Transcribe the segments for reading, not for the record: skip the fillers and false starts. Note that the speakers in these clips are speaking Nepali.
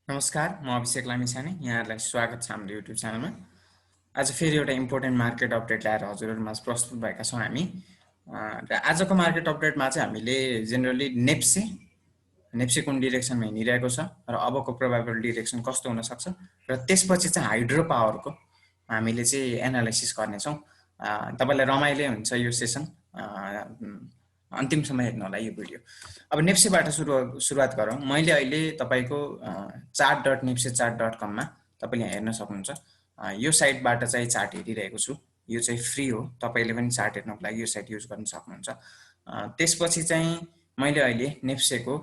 नमस्कार, म अभिषेक लामिछाने यहाँहरूलाई स्वागत छ हाम्रो युट्युब च्यानलमा। आज फेरि एउटा इम्पोर्टेन्ट मार्केट अपडेट ल्याएर हजुरहरूमा प्रस्तुत भएका छौँ हामी। र आजको मार्केट अपडेटमा चाहिँ हामीले जेनरली नेप्से कुन डिरेक्सनमा हिँडिरहेको छ र अबको प्रोबेबल डिरेक्सन कस्तो हुनसक्छ र त्यसपछि चाहिँ हाइड्रो पावरको हामीले चाहिँ एनालाइसिस गर्नेछौँ। तपाईँलाई रमाइलो हुन्छ यो सेसन, अन्तिमसम्म हेर्नु होला यो भिडियो। अब नेप्सेबाट सुरुवात गरौँ। मैले अहिले तपाईँको chart.nepsechat.com मा तपाईँले हेर्न सक्नुहुन्छ। यो साइटबाट चाहिँ चार्ट हेरिरहेको छु। यो चाहिँ फ्री हो, तपाईँले पनि चार्ट हेर्नको लागि यो साइट युज गर्न सक्नुहुन्छ। त्यसपछि चाहिँ मैले अहिले नेप्सेको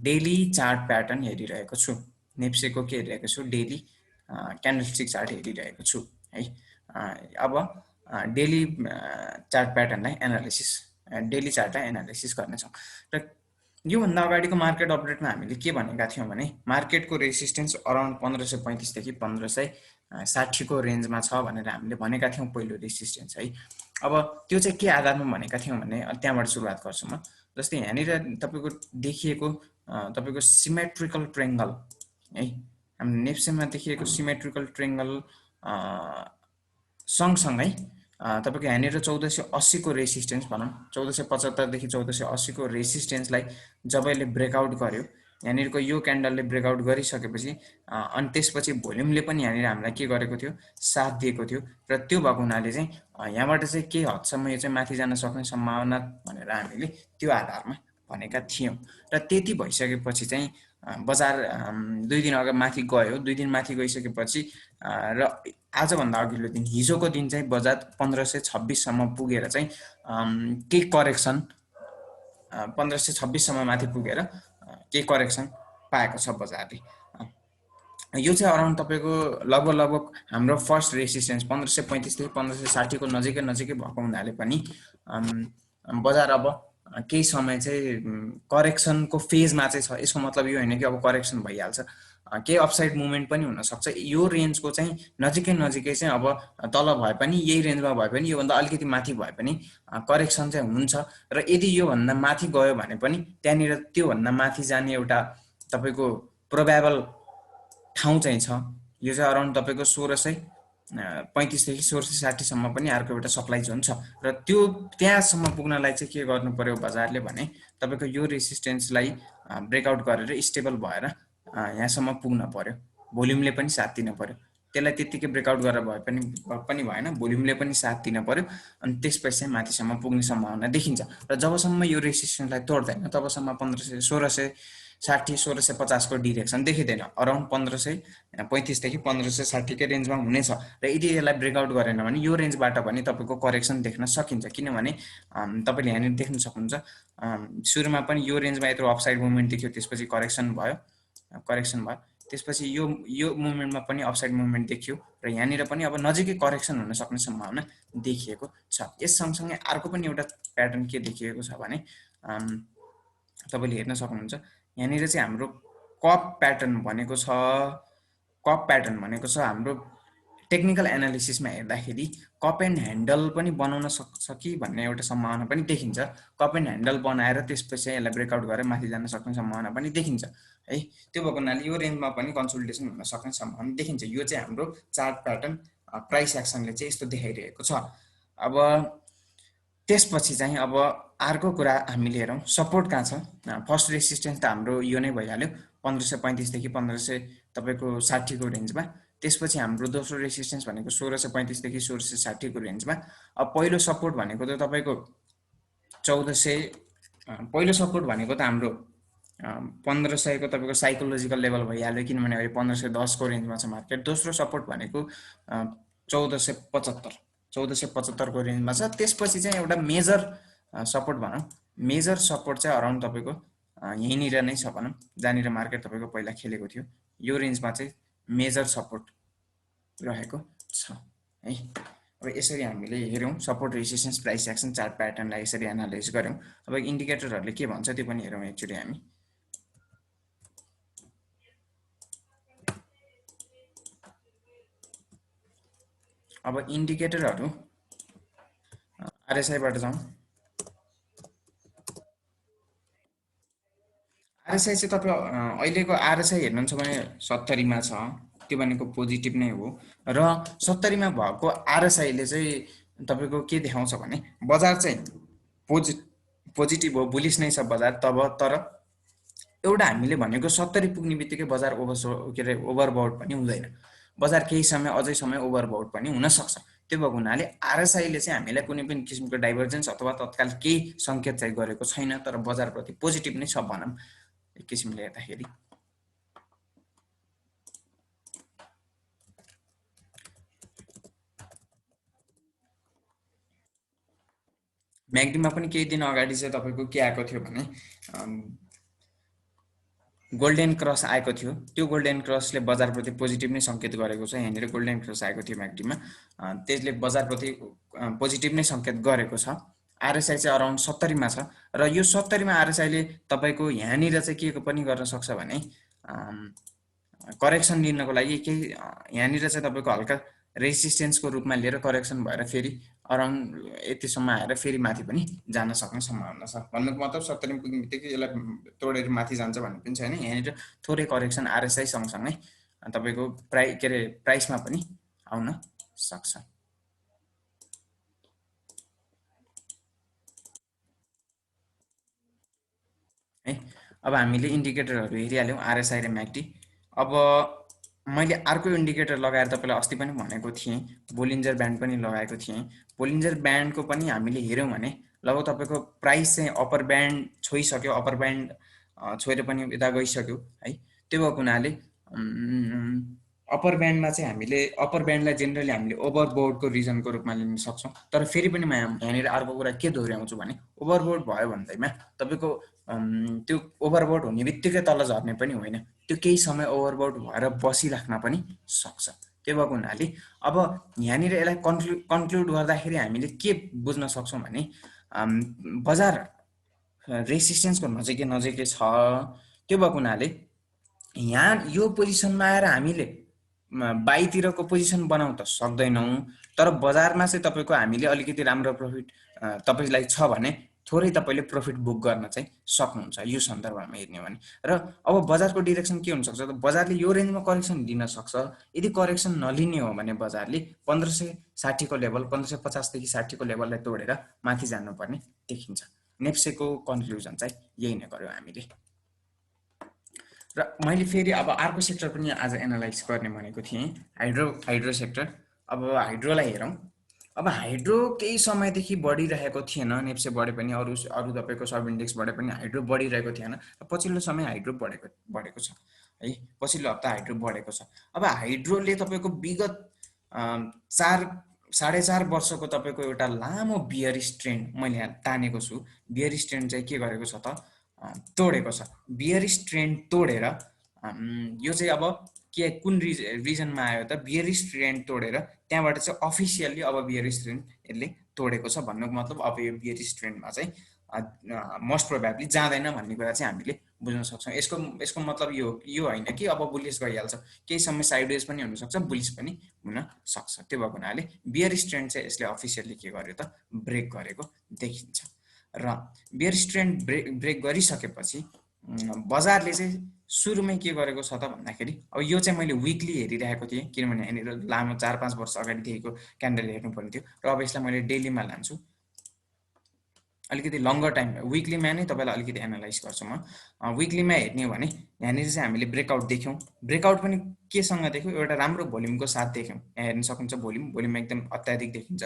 डेली चार्ट प्याटर्न हेरिरहेको छु। नेप्सेको के हेरिरहेको छु, डेली क्यान्डलस्टिक चार्ट हेरिरहेको छु है। अब डेली चार्ट प्याटर्नलाई डेली चार्टलाई एनालाइसिस गर्नेछौँ। र योभन्दा अगाडिको मार्केट अपडेटमा हामीले के भनेका थियौँ भने मार्केटको रेसिस्टेन्स अराउन्ड 1535 देखि 1560 को रेन्जमा छ भनेर हामीले भनेका थियौँ पहिलो रेसिस्टेन्स है। अब त्यो चाहिँ के आधारमा भनेका थियौँ भने त्यहाँबाट सुरुवात गर्छु म। जस्तै यहाँनिर तपाईँको देखिएको तपाईँको सिमेट्रिकल ट्रेङ्गल है, हाम्रो नेप्सेमा देखिएको सिमेट्रिकल ट्रेङ्गल सँगसँगै तपाईँको यहाँनिर 1480 को रेसिस्टेन्स भनौँ, 1475 देखि 1480 को रेसिस्टेन्सलाई जब यसले ब्रेकआउट गर्यो, यहाँनिरको यो क्यान्डलले ब्रेकआउट गरिसकेपछि अनि त्यसपछि भोल्युमले पनि यहाँनिर हामीलाई के गरेको थियो, साथ दिएको थियो। र त्यो भएको हुनाले चाहिँ यहाँबाट चाहिँ के हदसम्म यो चाहिँ माथि जान सक्ने सम्भावना भनेर हामीले त्यो आधारमा भनेका थियौँ। र त्यति भइसकेपछि चाहिँ बजार 2 दिन अगाडि माथि गयो। 2 दिन माथि गइसकेपछि र आजभन्दा अघिल्लो दिन, हिजोको दिन चाहिँ बजार 1526 सम्म पुगेर चाहिँ केही करेक्सन 1526 सम्म माथि पुगेर केही करेक्सन पाएको छ बजारले। यो चाहिँ अराउन्ड तपाईँको लगभग हाम्रो फर्स्ट रेसिस्टेन्स 1535 देखि 1560 को नजिकै भएको हुनाले पनि बजार अब केही समय चाहिँ करेक्सनको फेजमा चाहिँ छ। यसको मतलब यो होइन कि अब करेक्सन भइहाल्छ, केही अपसाइड मुभमेन्ट पनि हुनसक्छ। यो रेन्जको चाहिँ नजिकै चाहिँ अब तल भए पनि, यही रेन्जमा भए पनि, योभन्दा अलिकति माथि भए पनि करेक्सन चाहिँ हुन्छ। र यदि योभन्दा माथि गयो भने पनि त्यहाँनिर त्योभन्दा माथि जाने एउटा तपाईँको प्रोबेबल ठाउँ चाहिँ छ। यो चाहिँ अराउन्ड तपाईँको 1635 देखि 1660 सम्म पनि अर्को एउटा सप्लाई जोन छ। र त्यो त्यहाँसम्म पुग्नलाई चाहिँ के गर्नु पर्यो बजारले भने तपाईँको यो रेसिस्टेन्सलाई ब्रेकआउट गरेर स्टेबल भएर यहाँसम्म पुग्न पर्यो। भोल्युमले पनि साथ दिन पर्यो। त्यसलाई त्यतिकै ब्रेकआउट गरेर भए पनि भएन, भोल्युमले पनि साथ दिन पर्यो। अनि त्यसपछि चाहिँ माथिसम्म पुग्ने सम्भावना देखिन्छ। र जबसम्म यो रेसिस्टेन्सलाई तोड्दैन तबसम्म 1660 1650 को डिरेक्सन देखिँदैन। अराउन्ड 1535 देखि 1560 के रेन्जमा हुनेछ। र यदि यसलाई ब्रेकआउट गरेन भने यो रेन्जबाट पनि तपाईँको करेक्सन देख्न सकिन्छ। किनभने तपाईँले यहाँनिर देख्न सक्नुहुन्छ सुरुमा पनि यो रेन्जमा यत्रो अपसाइड मुभमेन्ट देखियो, त्यसपछि करेक्सन भयो, त्यसपछि यो मुभमेन्टमा पनि अपसाइड मुभमेन्ट देखियो र यहाँनिर पनि अब नजिकै करेक्सन हुन सक्ने सम्भावना देखिएको छ। यस सँगसँगै अर्को पनि एउटा प्याटर्न के देखिएको छ भने तपाईँले हेर्न सक्नुहुन्छ यहाँनिर चाहिँ हाम्रो कप प्याटर्न भनेको छ हाम्रो टेक्निकल एनालिसिसमा हेर्दाखेरि कप एन्ड ह्यान्डल पनि बनाउन सक्छ कि भन्ने एउटा सम्भावना पनि देखिन्छ। कप एन्ड ह्यान्डल बनाएर त्यसपछि यसलाई ब्रेकआउट गरेर माथि जान सक्ने सम्भावना पनि देखिन्छ है। त्यो भएको हुनाले यो रेन्जमा पनि कन्सोलिडेसन हुन सक्ने सम्भावना देखिन्छ। यो चाहिँ हाम्रो चार्ट प्याटर्न प्राइस एक्सनले चाहिँ यस्तो देखाइरहेको छ। अब त्यसपछि चाहिँ अब अर्को कुरा हामीले हेरौँ, सपोर्ट कहाँ छ। फर्स्ट रेसिस्टेन्स त हाम्रो यो नै भइहाल्यो 1535 देखि 1500 तपाईँको 60 को रेन्जमा। त्यसपछि हाम्रो दोस्रो रेसिस्टेन्स भनेको 1635 देखि 1660 को रेन्जमा। अब पहिलो सपोर्ट भनेको त तपाईँको 1400, पहिलो सपोर्ट भनेको त हाम्रो 1500 को तपाईँको साइकोलोजिकल लेभल भइहाल्यो, किनभने अहिले 1510 को रेन्जमा छ मार्केट। दोस्रो सपोर्ट भनेको 1475 को रेन्जमा छ। त्यसपछि चाहिँ एउटा मेजर सपोर्ट भनौँ, मेजर सपोर्ट चाहिँ अराउन्ड तपाईँको यहीँनिर नै छ भनौँ, जहाँनिर मार्केट तपाईँको पहिला खेलेको थियो। यो रेन्जमा चाहिँ मेजर सपोर्ट रहेको छ है। अब यसरी हामीले हेऱ्यौँ support resistance price action chart प्याटर्नलाई यसरी एनालाइज गऱ्यौँ। अब इन्डिकेटरहरूले के भन्छ त्यो पनि हेरौँ एक्चुअली हामी। अब इन्डिकेटरहरू आरएसआईबाट जाउँ। आरएसआई चाहिँ तपाईँ अहिलेको आरएसआई हेर्नुहुन्छ भने 70 मा छ, त्यो भनेको पोजिटिभ नै हो। र 70 मा भएको आरएसआईले चाहिँ तपाईँको के देखाउँछ भने बजार चाहिँ पोजिटिभ हो, बुलिस नै छ बजार। तब तर एउटा हामीले भनेको 70 पुग्ने बित्तिकै बजार ओभरबोट पनि हुँदैन, बजार केही समय अझै समय ओभरबोट पनि हुनसक्छ। त्यो भएको हुनाले आरएसआईले चाहिँ हामीलाई कुनै पनि किसिमको डाइभर्जेन्स अथवा तत्काल केही सङ्केत चाहिँ गरेको छैन, तर बजारप्रति पोजिटिभ नै छ भनौँ एक किसिमले हेर्दाखेरि। म्याग्डीमा पनि केही दिन अगाडि चाहिँ तपाईँको के आएको थियो भने गोल्डन क्रस आएको थियो। त्यो गोल्डन क्रसले बजारप्रति पोजिटिभ नै सङ्केत गरेको छ। यहाँनिर गोल्डन क्रस आएको थियो म्याग्डीमा, त्यसले बजारप्रति पोजिटिभ नै सङ्केत गरेको छ। आरएसआई चाहिँ अराउन्ड 70 मा छ र यो 70 मा आरएसआईले तपाईँको यहाँनिर चाहिँ के पनि गर्न सक्छ भने करेक्सन लिनको लागि केही यहाँनिर चाहिँ तपाईँको हल्का रेजिस्टेन्सको रूपमा लिएर करेक्सन भएर फेरि अराउन्ड यतिसम्म आएर फेरि माथि पनि जान सक्ने सम्भावना छ। भन्नुको मतलब 70 पुग्ने बित्तिकै यसलाई तोडेर माथि जान्छ भन्ने पनि छैन। यहाँनिर थोरै करेक्सन आरएसआई सँगसँगै तपाईँको प्राइसमा पनि आउन सक्छ। है, अब हामीले इन्डिकेटरहरू हेरिहाल्यौँ आरएसआई र म्याक्डी। अब मैले अर्को इन्डिकेटर लगाएर तपाईँलाई अस्ति पनि भनेको थिएँ, बोलिन्जर ब्यान्ड पनि लगाएको थिएँ। बोलिन्जर ब्यान्डको पनि हामीले हेऱ्यौँ भने लगभग तपाईँको प्राइस चाहिँ अप्पर ब्यान्ड छोइसक्यो, अप्पर ब्यान्ड छोएर पनि यता गइसक्यो है। त्यो भएको हुनाले अप्पर ब्यान्डमा चाहिँ हामीले अप्पर ब्यान्डलाई जेनरली हामीले ओभरबोर्डको रिजनको रूपमा लिन सक्छौँ। तर फेरि पनि म यहाँनिर अर्को कुरा के दोहोऱ्याउँछु भने ओभरबोर्ड भयो भन्दैमा तपाईँको त्यो ओभरबोर्ड हुने बित्तिकै तल झर्ने पनि होइन, त्यो केही समय ओभरबोर्ड भएर बसिराख्न पनि सक्छ। त्यो भएको हुनाले अब यहाँनिर यसलाई कन्क्लुड गर्दाखेरि हामीले के बुझ्न सक्छौँ भने बजार रेसिस्टेन्सको नजिकै छ। त्यो भएको हुनाले यहाँ यो पोजिसनमा आएर हामीले बाईतिरको पोजिसन बनाउन त सक्दैनौँ, तर बजारमा चाहिँ तपाईँको हामीले अलिकति राम्रो प्रफिट तपाईँलाई छ भने थोरै तपाईँले प्रफिट बुक गर्न चाहिँ सक्नुहुन्छ यो सन्दर्भमा हेर्ने हो भने। र अब बजारको डिरेक्सन के हुनसक्छ त बजारले यो रेन्जमा करेक्सन लिन सक्छ। यदि करेक्सन नलिने हो भने बजारले 1560 को लेभल 1550 देखि 60 को लेभललाई तोडेर माथि जानुपर्ने देखिन्छ। नेप्सेको कन्क्लुजन चाहिँ यही नै गर्यो हामीले। र मैले फेरि अब अर्को सेक्टर पनि आज एनालाइज गर्ने भनेको थिएँ, हाइड्रो सेक्टर। अब हाइड्रोलाई हेरौँ। अब हाइड्रो केही समयदेखि बढिरहेको थिएन, नेप्से बढे पनि अरू तपाईँको सब इन्डेक्स बढे पनि हाइड्रो बढिरहेको थिएन। पछिल्लो समय हाइड्रो बढेको छ है, पछिल्लो हप्ता हाइड्रो बढेको छ। अब हाइड्रोले तपाईँको विगत 4.5 वर्षको तपाईँको एउटा लामो बियरिश ट्रेन्ड मैले यहाँ तानेको छु। बियरिश ट्रेन्ड चाहिँ के गरेको छ त तोडेको छ। बियरिश ट्रेन्ड तोडेर यो चाहिँ अब के कुन रिजनमा आयो त बियरिश ट्रेन्ड तोडेर त्यहाँबाट चाहिँ अफिसियल्ली अब बियरिश ट्रेन्ड यसले तोडेको छ। भन्नुको मतलब अब यो बियरिश ट्रेन्डमा चाहिँ मोस्ट प्रोबेबली जाँदैन भन्ने कुरा चाहिँ हामीले बुझ्न सक्छौँ। यसको मतलब यो होइन कि अब बुलिस गइहाल्छ, केही समय साइडवेज पनि हुनसक्छ, बुलिस पनि हुन सक्छ। त्यो भएको हुनाले बियरिश ट्रेन्ड चाहिँ यसले अफिसियल्ली के गर्यो त ब्रेक गरेको देखिन्छ। र बियरिश ट्रेन्ड ब्रेक गरिसकेपछि बजारले चाहिँ सुरुमै के गरेको छ त भन्दाखेरि अब यो चाहिँ मैले विकली हेरिरहेको थिएँ, किनभने यहाँनिर लामो 4-5 वर्ष अगाडिदेखिको क्यान्डल हेर्नुपर्ने थियो। र अब यसलाई मैले डेलीमा लान्छु, अलिकति लङ्गर टाइम विकलीमा नै तपाईँलाई अलिकति एनालाइज गर्छु म। विकलीमा हेर्ने हो भने यहाँनिर चाहिँ हामीले ब्रेकआउट देख्यौँ। ब्रेकआउट पनि केसँग देख्यौँ, एउटा राम्रो भोल्युमको साथ देख्यौँ। यहाँ हेर्न सक्नुहुन्छ भोल्युम एकदम अत्याधिक देखिन्छ।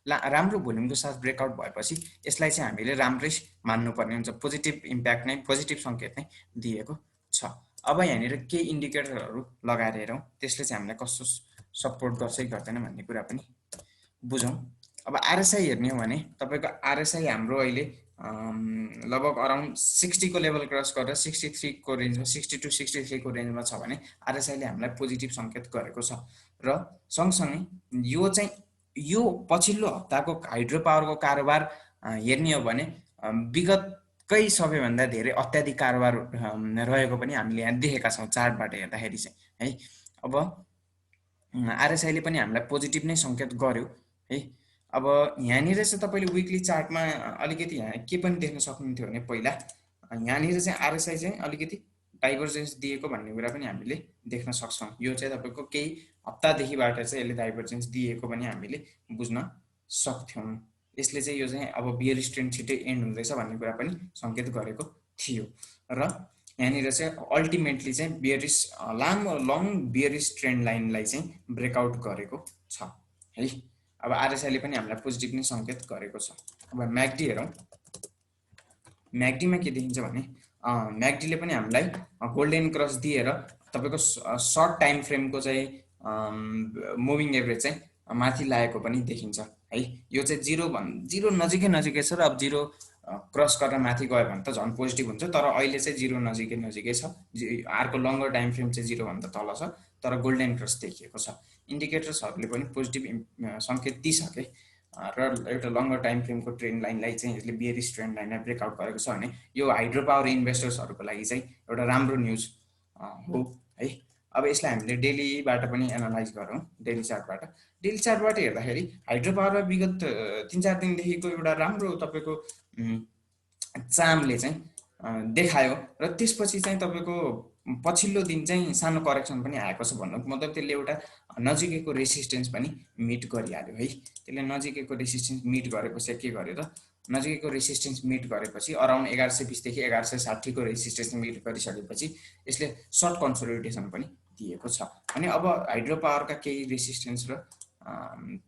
राम्रो भोल्युमको साथ ब्रेकआउट भएपछि यसलाई चाहिँ हामीले राम्रै मान्नुपर्ने हुन्छ, पोजिटिभ इम्प्याक्ट नै, पोजिटिभ सङ्केत नै दिएको छ। अब यहाँनिर केही इन्डिकेटरहरू लगाएर हेरौँ, त्यसले चाहिँ हामीलाई कस्तो सपोर्ट गर्छ कि गर्दैन भन्ने कुरा पनि बुझौँ। अब आरएसआई हेर्ने हो भने तपाईँको आरएसआई हाम्रो अहिले लगभग अराउन्ड 60 को लेभल क्रस गरेर 63 को रेन्जमा 60 to 63 को रेन्जमा छ भने आरएसआईले हामीलाई पोजिटिभ सङ्केत गरेको छ। र सँगसँगै यो चाहिँ यो पछिल्लो हप्ताको हाइड्रो पावरको कारोबार हेर्ने हो भने विगतकै सबैभन्दा धेरै अत्याधिक कारोबार रहेको पनि हामीले यहाँ देखेका छौँ चार्टबाट हेर्दाखेरि चाहिँ है। अब आरएसआईले पनि हामीलाई पोजिटिभ नै सङ्केत गर्यो है। अब यहाँनिर चाहिँ तपाईँले विकली चार्टमा अलिकति यहाँ के पनि देख्न सक्नुहुन्थ्यो भने पहिला यहाँनिर चाहिँ आरएसआई चाहिँ अलिकति डाइभर्जेन्स दिएको भन्ने कुरा पनि हामीले देख्न सक्छौँ। यो चाहिँ तपाईँको केही हप्तादेखिबाट चाहिँ यसले डाइभर्जेन्स दिएको पनि हामीले बुझ्न सक्थ्यौँ। यसले चाहिँ यो चाहिँ अब बियरिश ट्रेन्ड छिटै एन्ड हुँदैछ भन्ने कुरा पनि सङ्केत गरेको थियो र यहाँनिर चाहिँ अल्टिमेटली चाहिँ बियरिश लामो लङ बियरिश ट्रेन्ड लाइनलाई चाहिँ ब्रेकआउट गरेको छ है। अब आरएसआईले पनि हामीलाई पोजिटिभ नै सङ्केत गरेको छ। अब म्याकडी हेरौँ। म्याकडीमा के देखिन्छ भने म्याकडीले पनि हामीलाई गोल्डन क्रस दिएर तपाईँको सर्ट टाइम फ्रेमको चाहिँ मुभिङ एभरेज चाहिँ माथि लागेको पनि देखिन्छ है। यो चाहिँ जिरो नजिकै छ र अब जिरो क्रस गरेर माथि गयो भने त झन् पोजिटिभ हुन्छ, तर अहिले चाहिँ जिरो नजिकै छ। अर्को लङ्गर टाइम फ्रेम चाहिँ जिरोभन्दा तल छ, तर गोल्डन क्रस देखिएको छ। इन्डिकेटर्सहरूले पनि पोजिटिभ सङ्केत दिइसके र एउटा लङ्गर टाइम फ्रेमको ट्रेन्ड लाइनलाई चाहिँ यसले बियरिश ट्रेन्ड लाइनलाई ब्रेकआउट गरेको छ भने यो हाइड्रो पावर इन्भेस्टर्सहरूको लागि चाहिँ एउटा राम्रो न्युज हो है। अब यसलाई हामीले डेलीबाट पनि एनालाइज गरौँ। डेली चार्टबाट हेर्दाखेरि हाइड्रो पावरमा विगत 3-4 दिनदेखिको एउटा राम्रो तपाईँको चामले चाहिँ देखायो र त्यसपछि चाहिँ तपाईँको पछिल्लो दिन चाहिँ सानो करेक्सन पनि आएको छ भन्नुको मतलब त्यसले एउटा नजिकैको रेसिस्टेन्स पनि मिट गरिहाल्यो है। त्यसले नजिकैको रेसिस्टेन्स मिट गरेपछि के गर्यो त, नजिकैको रेसिस्टेन्स मिट गरेपछि अराउन्ड 1120 देखि 1160 को रेसिस्टेन्स मिट गरिसकेपछि यसले सर्ट कन्सोलिडेसन पनि दिएको छ। अनि अब हाइड्रो पावरका केही रेसिस्टेन्स र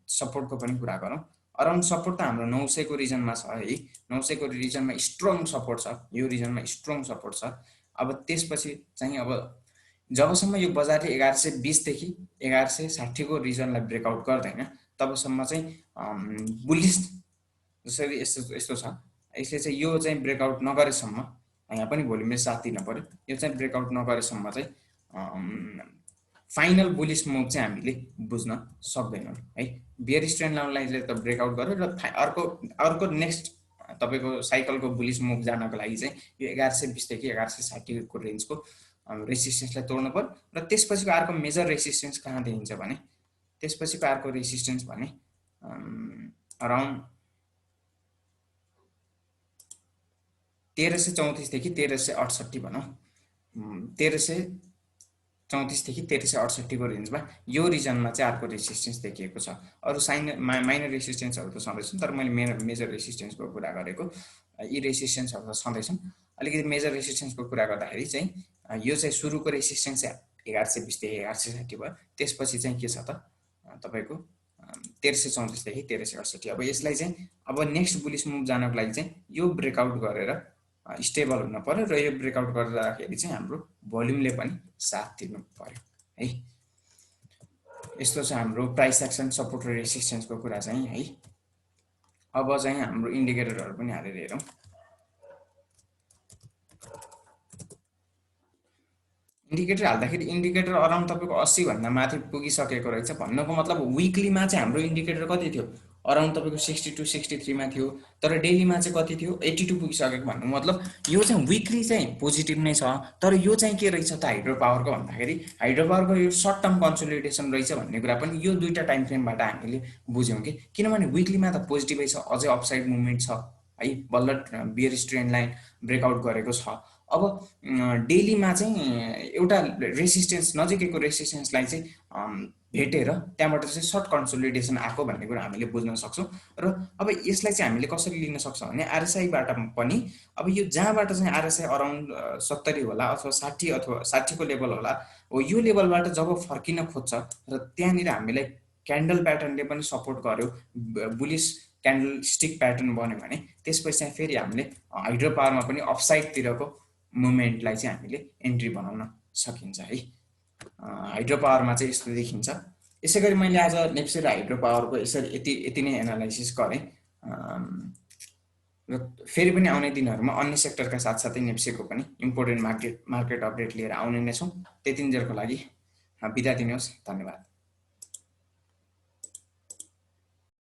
सपोर्टको पनि कुरा गरौँ। अराउन्ड सपोर्ट त हाम्रो 900 को रिजनमा छ है। 900 को रिजनमा स्ट्रङ सपोर्ट छ, यो रिजनमा स्ट्रङ सपोर्ट छ। अब त्यसपछि चाहिँ अब जबसम्म यो बजारले 1120 देखि 1160 को रिजनलाई ब्रेकआउट गर्दैन तबसम्म चाहिँ बुलिस जसरी यस्तो छ। यसले चाहिँ यो चाहिँ ब्रेकआउट नगरेसम्म, यहाँ पनि भोल्युमले साथ दिन पर्यो, यो चाहिँ ब्रेकआउट नगरेसम्म चाहिँ फाइनल बुलिस मुभ चाहिँ हामीले बुझ्न सक्दैनौँ है। बियरिश ट्रेन्ड लाइनले त ब्रेकआउट गर्यो र अर्को नेक्स्ट तपाईँको साइकलको बुलिस मुभ जानको लागि चाहिँ यो 1120 देखि 1160 को रेन्जको रेसिस्टेन्सलाई तोड्नु पर्यो र त्यसपछिको अर्को मेजर रेसिस्टेन्स कहाँ देखिन्छ भने त्यसपछिको अर्को रेसिस्टेन्स भने अराउन्ड 1334 देखि 1368 भनौँ, 1334 देखि 1368 को रेन्जमा यो रिजनमा चाहिँ अर्को रेसिस्टेन्स देखिएको छ। अरू माइनर रेसिस्टेन्सहरू त छँदैछन्, तर मैले मेजर रेसिस्टेन्सको कुरा गरेको। यी रेसिस्टेन्सहरू त छँदैछन्। अलिकति मेजर रेसिस्टेन्सको कुरा गर्दाखेरि चाहिँ यो चाहिँ सुरुको रेसिस्टेन्स 1120 देखि 1160 भयो। त्यसपछि चाहिँ के छ त तपाईँको 1334 देखि 1368। अब यसलाई चाहिँ अब नेक्स्ट बुलिस मुभ जानको लागि चाहिँ यो ब्रेकआउट गरेर स्टेबल हुन पर्यो र यो ब्रेकआउट गर्दाखेरि चाहिँ हाम्रो भोल्युमले पनि साथ दिनु पर्यो है। यस्तो छ हाम्रो प्राइस एक्सन सपोर्ट र रेसिस्टेन्सको कुरा चाहिँ है। अब चाहिँ हाम्रो इन्डिकेटरहरू पनि हालेर हेरौँ। इन्डिकेटर हाल्दाखेरि इन्डिकेटर अराउन्ड तपाईँको 80 भन्दा माथि पुगिसकेको रहेछ। भन्नुको मतलब विकलीमा चाहिँ हाम्रो इन्डिकेटर कति थियो, अराउन्ड तपाईँको 62 63 मा थियो, तर डेलीमा चाहिँ कति थियो 82 पुगिसकेको। भन्नु मतलब यो चाहिँ विकली चाहिँ पोजिटिभ नै छ, तर यो चाहिँ के रहेछ त हाइड्रो पावरको भन्दाखेरि हाइड्रो पावरको यो सर्ट टर्म कन्सोलिडेसन रहेछ भन्ने कुरा पनि यो दुईटा टाइम फ्रेमबाट हामीले बुझ्यौँ कि किनभने विकलीमा त पोजिटिभै छ, अझै अपसाइड मुभमेन्ट छ है, बल्ल बियरिश ट्रेन्ड लाइन ब्रेकआउट गरेको छ। अब डेलीमा चाहिँ एउटा रेसिस्टेन्स नजिकैको रेसिस्टेन्सलाई चाहिँ भेटेर त्यहाँबाट चाहिँ सर्ट कन्सोलिडेसन आएको भन्ने कुरा हामीले बुझ्न सक्छौँ। र अब यसलाई चाहिँ हामीले कसरी लिन सक्छौँ भने आरएसआईबाट पनि अब यो जहाँबाट चाहिँ आरएसआई अराउन्ड 70 होला अथवा 60 अथवा 60 को लेभल होला, हो यो लेभलबाट जब फर्किन खोज्छ र त्यहाँनिर हामीलाई क्यान्डल प्याटर्नले पनि सपोर्ट गर्यो, बुलिस क्यान्डल स्टिक प्याटर्न बन्यो भने त्यसपछि चाहिँ फेरि हामीले हाइड्रो पावरमा पनि अपसाइडतिरको मुभमेन्टलाई चाहिँ हामीले एन्ट्री बनाउन सकिन्छ है। हाइड्रो पावरमा चाहिँ यस्तो देखिन्छ। यसै गरी मैले आज नेप्से र हाइड्रो पावरको यसरी यति नै एनालाइसिस गरेँ र फेरि पनि आउने दिनहरूमा अन्य सेक्टरका साथसाथै नेप्सेको पनि इम्पोर्टेन्ट मार्केट अपडेट लिएर आउने नै छौँ। त्यतिन्जेलको लागि बिदा दिनुहोस्। धन्यवाद।